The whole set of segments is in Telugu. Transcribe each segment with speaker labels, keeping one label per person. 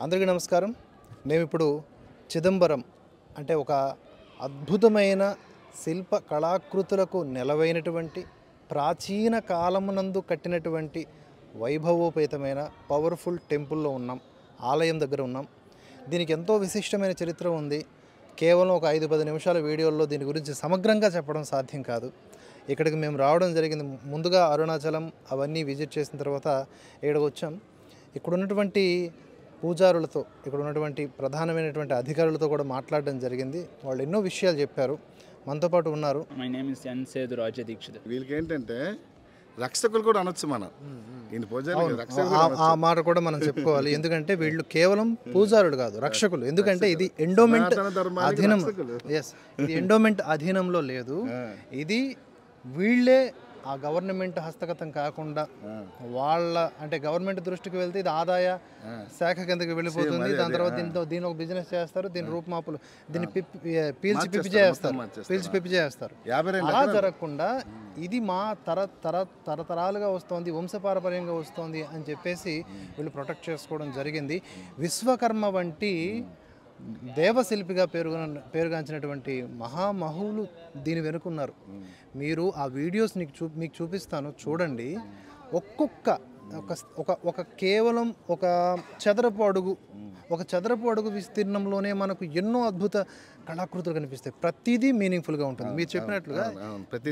Speaker 1: అందరికీ నమస్కారం. మేము ఇప్పుడు చిదంబరం అంటే ఒక అద్భుతమైన శిల్ప కళాకృతులకు నెలవైనటువంటి ప్రాచీన కాలమునందు కట్టినటువంటి వైభవోపేతమైన పవర్ఫుల్ టెంపుల్లో ఉన్నాం. ఆలయం దగ్గర ఉన్నాం. దీనికి ఎంతో విశిష్టమైన చరిత్ర ఉంది. కేవలం ఒక 5-10 నిమిషాల వీడియోల్లో దీని గురించి సమగ్రంగా చెప్పడం సాధ్యం కాదు. ఇక్కడికి మేము రావడం జరిగింది. ముందుగా అరుణాచలం అవన్నీ విజిట్ చేసిన తర్వాత ఇక్కడికి వచ్చాం. ఇక్కడ ఉన్నటువంటి పూజారులతో, ఇక్కడ ఉన్నటువంటి ప్రధానమైనటువంటి అధికారులతో కూడా మాట్లాడడం జరిగింది. వాళ్ళు ఎన్నో విషయాలు చెప్పారు. మనతో పాటు ఉన్నారు.
Speaker 2: మై నేమ్ ఇస్ సేదు రాజదీక్షిత్.
Speaker 3: వీళ్ళకి ఏంటంటే రక్షకులు కూడా అనొచ్చు మనం.
Speaker 1: ఆ మాట కూడా మనం చెప్పుకోవాలి. ఎందుకంటే వీళ్ళు కేవలం పూజారులు కాదు, రక్షకులు. ఎందుకంటే ఇది ఎండోమెంట్ అధీనం. ఇది ఎండోమెంట్ అధీనంలో లేదు. ఇది వీళ్ళే ఆ గవర్నమెంట్ హస్తగతం కాకుండా వాళ్ళ అంటే గవర్నమెంట్ దృష్టికి వెళ్తే ఇది ఆదాయ శాఖ కిందకి వెళ్ళిపోతుంది. దాని తర్వాత దీని ఒక బిజినెస్ చేస్తారు. దీని రూపుమాపులు దీన్ని పీల్చి పిప్పి చేస్తారు. అలా జరగకుండా ఇది మా తరతరాలుగా వస్తుంది, వంశపారపర్యంగా వస్తుంది అని చెప్పేసి వీళ్ళు ప్రొటెక్ట్ చేసుకోవడం జరిగింది. విశ్వకర్మ వంటి దేవశిల్పిగా పేరుగాంచినటువంటి మహామహులు దీని వెనుకున్నారు. మీరు ఆ వీడియోస్ మీకు చూపిస్తాను, చూడండి. ఒక కేవలం ఒక చదరపు అడుగు విస్తీర్ణంలోనే మనకు ఎన్నో అద్భుత కళాకృతులు కనిపిస్తాయి. ప్రతిదీ మీనింగ్ఫుల్గా ఉంటుంది. మీరు చెప్పినట్లుగా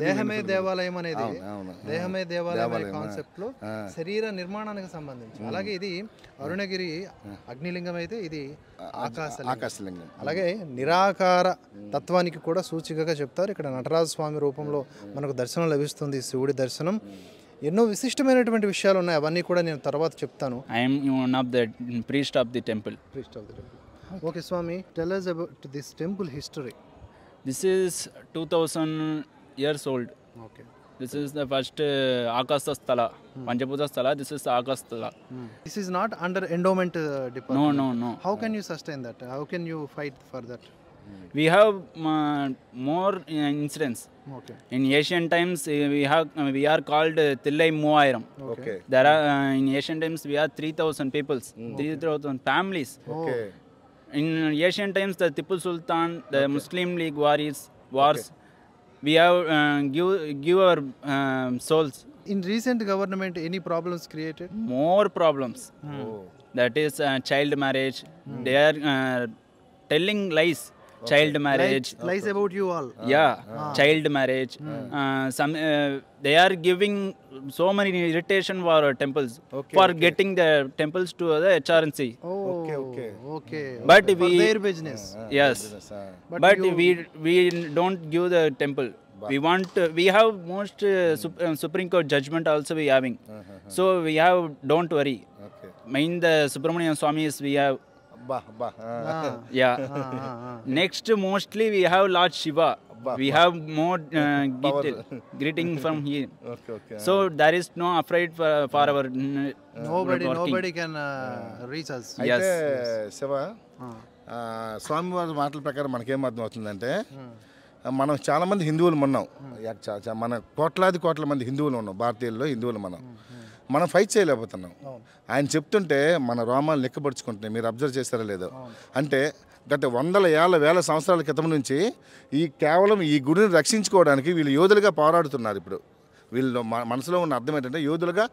Speaker 1: దేహమే దేవాలయం అనేది దేహమే దేవాలయం అనే కాన్సెప్ట్లో శరీర నిర్మాణానికి సంబంధించి. అలాగే ఇది అరుణగిరి అగ్నిలింగం అయితే ఇది ఆకాశలింగం. అలాగే నిరాకార తత్వానికి కూడా సూచికగా చెప్తారు. ఇక్కడ నటరాజ స్వామి రూపంలో మనకు దర్శనం లభిస్తుంది, శివుడి దర్శనం. ఎన్నో విశిష్టమైనటువంటి విషయాలు ఉన్నాయి. అవన్నీ కూడా నేను తర్వాత చెప్తాను.
Speaker 2: I'm one of the priest of the temple.
Speaker 1: Okay, Swami, tell us about this temple history.
Speaker 2: This is 2000 years old.
Speaker 1: Okay.
Speaker 2: This is the first Akasa Sthala, Panchapuja Sthala. This is the Akasa Sthala.
Speaker 1: This is not under endowment department.
Speaker 2: No.
Speaker 1: How can you sustain that? How can you fight for that?
Speaker 2: We have more incidents.
Speaker 1: Okay.
Speaker 2: In ancient times, we are called Tillai Moovayiram.
Speaker 3: Okay.
Speaker 2: There are in ancient times we are 3,000 peoples, 3,000 families.
Speaker 3: Okay.
Speaker 2: In ancient times, the Tipu Sultan, the Muslim League wars, we have give our souls.
Speaker 1: In recent government, any problems created?
Speaker 2: More problems. That is child marriage. They are telling lies. Child marriage.
Speaker 1: Lies about you all.
Speaker 2: Child marriage. They are giving so many irritation for temples for getting the temples to the HRNC.
Speaker 1: Okay.
Speaker 2: But
Speaker 1: for their business.
Speaker 2: Yes. But we don't give the temple. We have most Supreme Court judgment also we having. So we have, don't worry. Main the Subramanian Swamis we have. Next mostly we have Lord Shiva. We have more greeting from here. So there is no afraid for our
Speaker 1: nobody can reach us.
Speaker 2: Yes.
Speaker 3: Shiva, స్వామివారి మాటల ప్రకారం మనకేం అర్థం అవుతుందంటే, మనం చాలామంది హిందువులు ఉన్నాం. మన కోట్ల మంది హిందువులు ఉన్నాం. భారతీయుల్లో హిందువులు మనం ఫైట్ చేయలేకపోతున్నాం. ఆయన చెప్తుంటే మన రోమాలు లెక్కపరుచుకుంటున్నాయి. మీరు అబ్జర్వ్ చేస్తారో లేదో. అంటే గత వేల సంవత్సరాల క్రితం నుంచి కేవలం ఈ గుడిని రక్షించుకోవడానికి వీళ్ళు యోధులుగా పోరాడుతున్నారు. ఇప్పుడు వీళ్ళు మనసులో ఉన్న అర్థం ఏంటంటే, యోధులుగా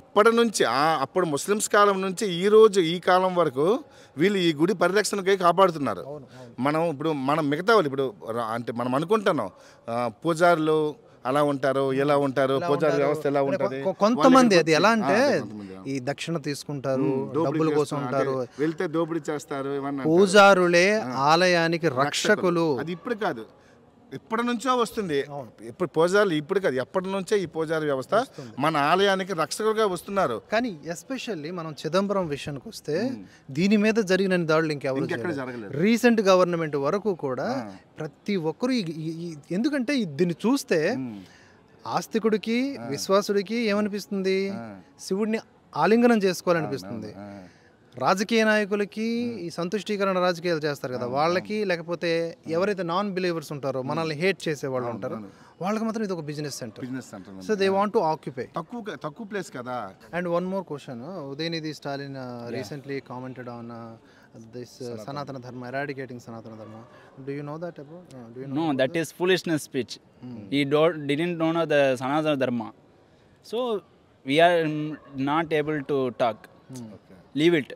Speaker 3: అప్పటి నుంచి అప్పుడు ముస్లిమ్స్ కాలం నుంచి ఈ కాలం వరకు వీళ్ళు ఈ గుడి పరిరక్షణకై కాపాడుతున్నారు. మనం మిగతా వాళ్ళు ఇప్పుడు అంటే మనం అనుకుంటున్నాం పూజారులు అలా ఉంటారు, ఎలా ఉంటారు, పూజారి వ్యవస్థ ఎలా ఉంటుంది.
Speaker 1: కొంతమంది అది ఎలా అంటే ఈ దక్షిణ తీసుకుంటారు, డబ్బుల కోసం ఉంటారు,
Speaker 3: వెళ్తే దోపిడీ చేస్తారు.
Speaker 1: పూజారులే ఆలయానికి రక్షకులు.
Speaker 3: అది ఇప్పుడు కాదు, ఇప్పటి నుంచో వస్తుంది. ఇప్పుడు పూజారులు ఇప్పుడు కాదు, ఎప్పటి నుంచే ఈ పూజారి వ్యవస్థ మన ఆలయానికి రక్షకులుగా వస్తున్నారు.
Speaker 1: కానీ ఎస్పెషల్లీ మనం చిదంబరం విషయానికి వస్తే దీని మీద జరిగిన దాడులు ఇంకెవరు
Speaker 3: జరగలేదు.
Speaker 1: రీసెంట్ గవర్నమెంట్ వరకు కూడా ప్రతి ఒక్కరు ఎందుకంటే దీన్ని చూస్తే ఆస్తికుడికి విశ్వాసుడికి ఏమనిపిస్తుంది, శివుడిని ఆలింగనం చేసుకోవాలనిపిస్తుంది. రాజకీయ నాయకులకి ఈ సంతుష్టీకరణ రాజకీయాలు చేస్తారు కదా, వాళ్ళకి లేకపోతే ఎవరైతే నాన్ బిలీవర్స్ ఉంటారో, మనల్ని హేట్ చేసే వాళ్ళు ఉంటారో, వాళ్ళకి మాత్రం ఇది ఒక business centre. So they want to occupy.
Speaker 3: తక్కువ ప్లేస్ కదా.
Speaker 1: And one more question, Udhayanidhi Stalin recently commented on this Sanatana Dharma, eradicating Sanatana Dharma. Do you know that about? Do you know?
Speaker 2: No, that is foolishness speech. He didn't know the Sanatana Dharma. So we are not able to talk. Leave it.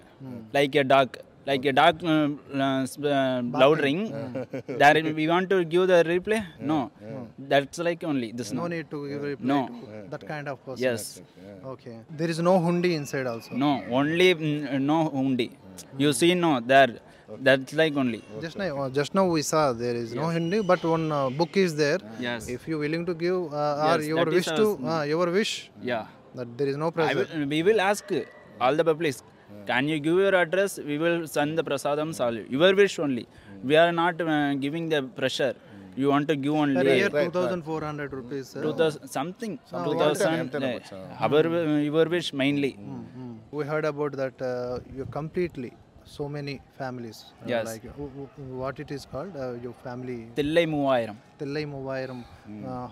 Speaker 2: Like a dog loudering. There we want to give the replay. No, that's like only this.
Speaker 1: No need to give replay.
Speaker 2: No.
Speaker 1: To that kind of person.
Speaker 2: Yes.
Speaker 1: Okay. There is no hundi inside also.
Speaker 2: No, only no hundi. You see, no, there. That's like only.
Speaker 1: Just now we saw there is no hundi, but one book is there.
Speaker 2: Yes.
Speaker 1: If you willing to give or
Speaker 2: Yes,
Speaker 1: your
Speaker 2: that
Speaker 1: wish
Speaker 2: is
Speaker 1: to
Speaker 2: our
Speaker 1: wish,
Speaker 2: Yeah.
Speaker 1: that there is no pressure.
Speaker 2: We will ask all the public. Can you give your address? We will send the prasadam. Your wish only. We are not giving the pressure. You want to give only.
Speaker 1: Per year 2,400 rupees.
Speaker 2: 2000 something. 2000. Your wish mainly.
Speaker 1: We heard about that you completely so many families.
Speaker 2: Yes.
Speaker 1: Like what it is called, your family.
Speaker 2: Tillai Muvairam.
Speaker 1: Tillai Muvairam.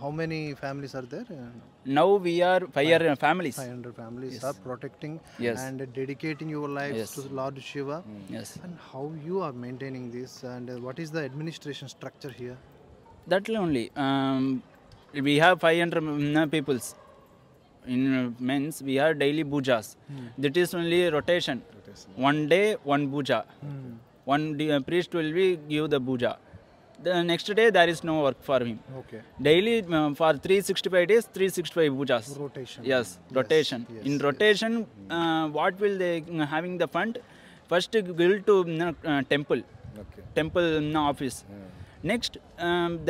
Speaker 1: How many families are there?
Speaker 2: Now we are 500 families.
Speaker 1: 500 families are protecting
Speaker 2: Yes.
Speaker 1: and dedicating your lives to Lord Shiva.
Speaker 2: Yes.
Speaker 1: And how you are maintaining this, and what is the administration structure here?
Speaker 2: That only. We have 500 peoples. In men's, we have daily pujas. That is only rotation. One day, one puja. One priest will be give the puja. The next day, there is no work for him.
Speaker 1: Okay.
Speaker 2: Daily for 365 days, 365 pujas.
Speaker 1: Rotation.
Speaker 2: Yes, rotation. In rotation, what will they having the fund? First, go to temple.
Speaker 3: Okay.
Speaker 2: Temple office. Next,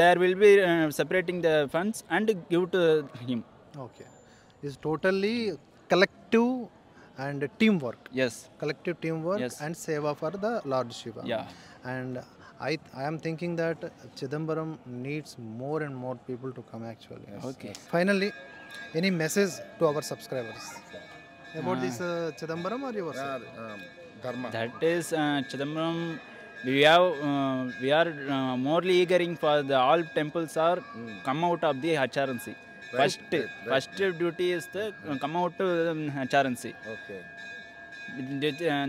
Speaker 2: there will be separating the funds and give to him.
Speaker 1: Okay. It's totally collective and teamwork.
Speaker 2: Yes.
Speaker 1: Collective teamwork
Speaker 2: Yes.
Speaker 1: and seva for the Lord Shiva.
Speaker 2: Yeah.
Speaker 1: And I am thinking that Chidambaram needs more and more people to come actually.
Speaker 2: Okay.
Speaker 1: Finally, any message to our subscribers about this Chidambaram or yours?
Speaker 3: Dharma.
Speaker 2: That is Chidambaram. We are morely eagering for the all temples are come out of the Hacharansi. First duty is the come out to Hacharansi.
Speaker 3: Okay.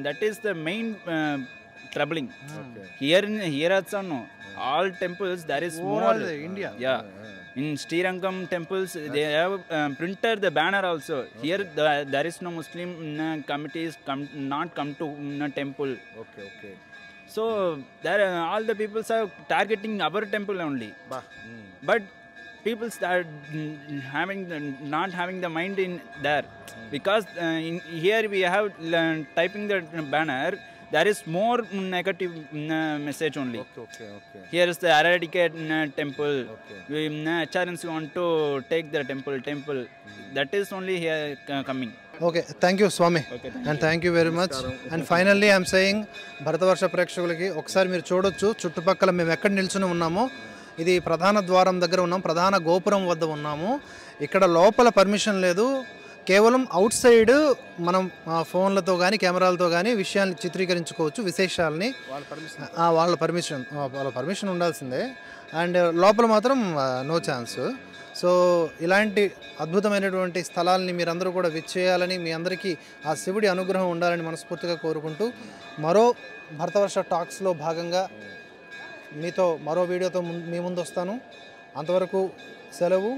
Speaker 2: That is the main troubling.
Speaker 3: Okay.
Speaker 2: Here also no. All temples there is
Speaker 1: Overall,
Speaker 2: more.
Speaker 1: India.
Speaker 2: Yeah. In Srirangam temples, they have printed the banner also. Here there is no Muslim committees not come to temple.
Speaker 3: Okay. Okay.
Speaker 2: So there all the people are targeting our temple only. But people start not having the mind in there because in here we have typing the banner. There is more negative message only.
Speaker 3: Okay.
Speaker 2: Here is the eradicate temple.
Speaker 3: Okay.
Speaker 2: We Acharans want to take the temple. That is only here coming.
Speaker 1: Okay thank you స్వామి
Speaker 2: Okay,
Speaker 1: and thank you very much. And finally I'm saying Bharatavarsha ప్రేక్షకులకి ఒకసారి మీరు చూడొచ్చు చుట్టుపక్కల మేము ఎక్కడ నిల్చుని ఉన్నామో. ఇది ప్రధాన ద్వారం దగ్గర ఉన్నాం, ప్రధాన గోపురం వద్ద ఉన్నాము. ఇక్కడ లోపల పర్మిషన్ లేదు, కేవలం అవుట్ సైడ్ మనం ఫోన్లతో కానీ కెమెరాలతో కానీ విషయాన్ని చిత్రీకరించుకోవచ్చు, విశేషాలని. వాళ్ళ పర్మిషన్ ఉండాల్సిందే. అండ్ లోపల మాత్రం నో ఛాన్స్. సో ఇలాంటి అద్భుతమైనటువంటి స్థలాలని మీరందరూ కూడా విచ్చేయాలని, మీ అందరికీ ఆ శివుడి అనుగ్రహం ఉండాలని మనస్ఫూర్తిగా కోరుకుంటూ మరో భరతవర్ష టాక్స్లో భాగంగా మీతో మరో వీడియోతో మీ ముందు వస్తాను. అంతవరకు సెలవు.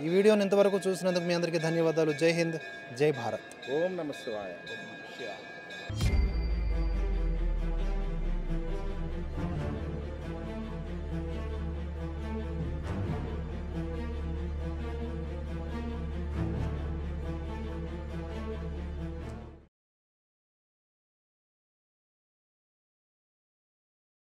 Speaker 1: ఈ వీడియోని ఇంతవరకు చూసినందుకు మీ అందరికీ ధన్యవాదాలు. జై హింద్, జై భారత్.
Speaker 3: ఓం నమః శివాయ.